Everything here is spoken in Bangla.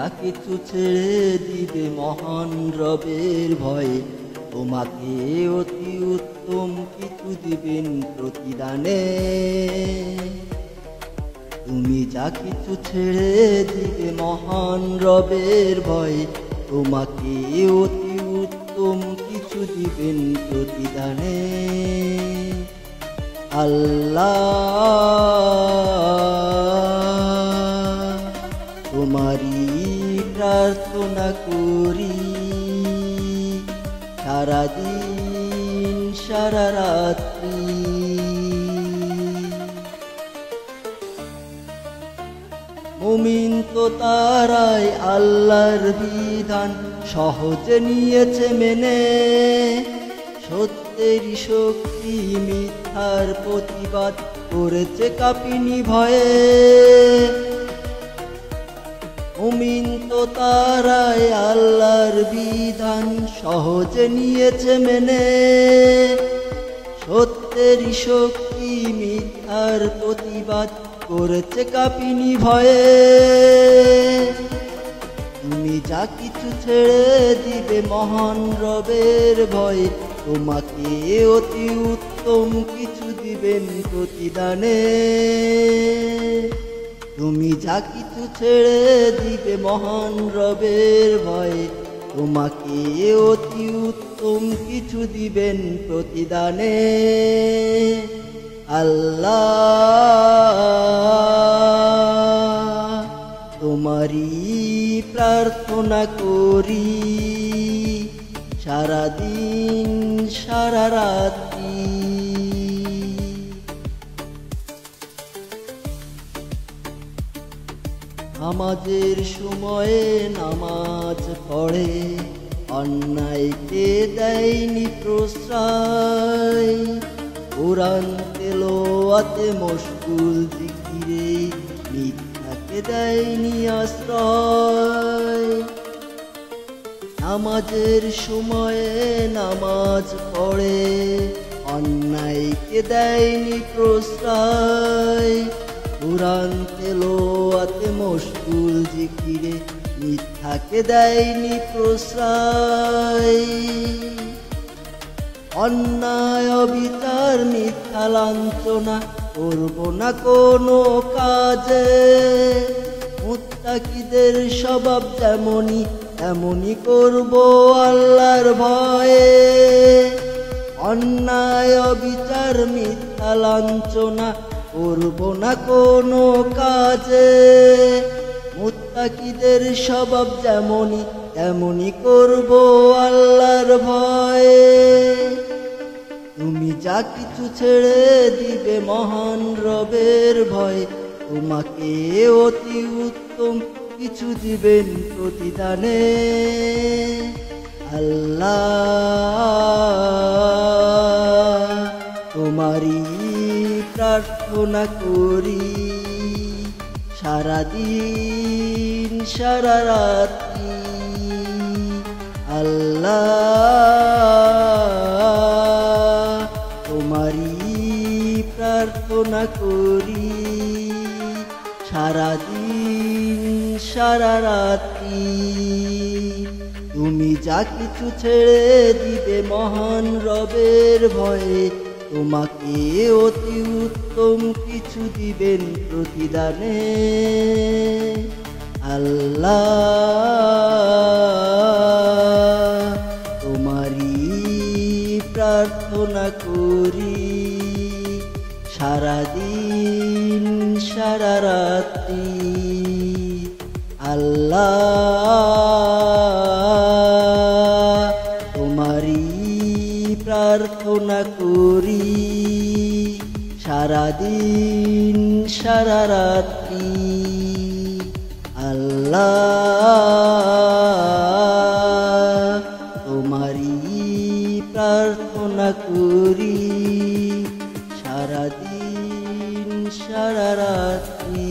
যা কিছু ছেড়ে দিবে মহান রবের ভয়ে, তোমাকে অতি উত্তম কিছু দিবেন প্রতিদানে। তুমি যা কিছু ছেড়ে দিবে মহান রবের ভয়ে, তোমাকে অতি উত্তম কিছু দিবেন প্রতিদানে। আল্লাহ তোমারই প্রার্থনা করি, সারাদিন সারা রাত্রি। মুমিন তো তারাই আল্লাহর বিধান সহজে নিয়েছে মেনে, সত্যেরই শক্তি মিথ্যার প্রতিবাদ করেছে কাঁপিনি ভয়ে। মুমিন তো তারাই আল্লাহর বিধান সহজে নিয়েছে মেনে, সত্যেরই শক্তি মিথ্যার প্রতিবাদ করেছে কাঁপিনি ভয়ে। তুমি যা কিছু ছেড়ে দিবে মহান রবের ভয়ে, তোমাকে অতি উত্তম কিছু দিবেন প্রতিদানে। তুমি যা কিছু ছেড়ে দিবে মহান রবের ভয়ে, তোমাকে অতি উত্তম কিছু দিবেন প্রতিদানে। আল্লাহ তোমারই প্রার্থনা করি, সারাদিন সারা রাত্রি। নামাজের সময়ে নামাজ পড়ে, অন্যায়কে দেয়নি প্রশ্রয়। কোরআন তেলাওয়াতে মশগুল জিকিরে, মিথ্যাকে দেয়নি আশ্রয়। নামাজের সময়ে নামাজ পড়ে, অন্যায়কে দেয়নি প্রশ্রয়। কোরআন তেলাওয়াতে মশগুল জিকিরে, মিথ্যাকে দেয়নি প্রশ্রয়। অন্যায় অবিচার মিথ্যা লাঞ্ছনা করব না কোনো কাজে, মুত্তাকিদের স্বভাব যেমনই তেমনই করব আল্লাহর ভয়ে। অন্যায় অবিচার মিথ্যা লাঞ্ছনা করব না কোনো কাজে, মুত্তাকিদের স্বভাব যেমনই তেমনই করব আল্লাহর ভয়ে। তুমি যা কিছু ছেড়ে দিবে মহান রবের ভয়ে, তোমাকে অতি উত্তম কিছু দিবেন প্রতিদানে। আল্লাহ তোমারই প্রার্থনা করি, সারাদিন সারা রাত্রি। আল্লাহ তোমারই প্রার্থনা করি, সারাদিন সারা রাত্রি। তুমি যা কিছু ছেড়ে দিবে মহান রবের ভয়ে, তোমাকে অতি উত্তম কিছু দিবেন প্রতিদানে। আল্লাহ তোমারই প্রার্থনা করি, সারাদিন সারা রাত্রি। আল্লাহ তোমারই প্রার্থনা করি, সারাদিন সারা রাত্রি। আল্লাহ তোমারই প্রার্থনা করি, সারাদিন সারা রাত্রি।